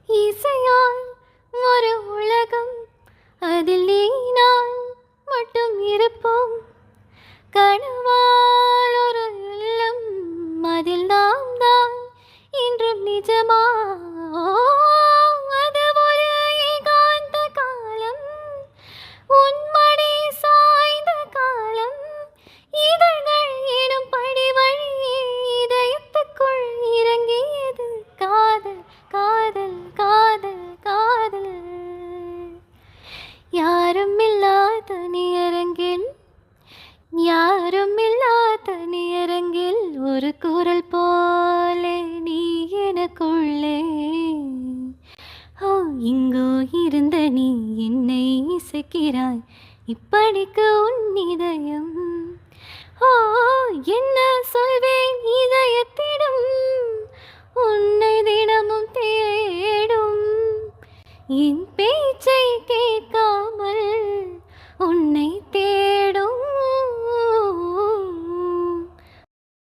இசையால் ஒரு உலகம், அதில் நீ நான் மட்டும் இருப்போம். கனவால் ஒரு இல்லம், அதில் நாம் தான் இன்றும் நிஜமா. அது ஒரு ஏகாந்த காலம், உன்மடி சாய்ந்த காலம். இதழ்கள் எனும் படி வழி இதயத்துக்குள் இறங்கியது காதல் காதல் காதல் காதல். யாரும் இல்லாத நேரங்கில், யாரும் இல்லாத நேரங்கில் ஒரு குரல் போலே நீ எனக்குள்ளே. ஓ, இங்கோ இருந்த நீ என்னை இசைக்கிறாய், இப்படிக்கு உன் இதயம். ஓ, என்ன சொல்வேன் இதயத்திடம், உன்னை தினமும் தேடும். என் பேச்சை கேட்காமல்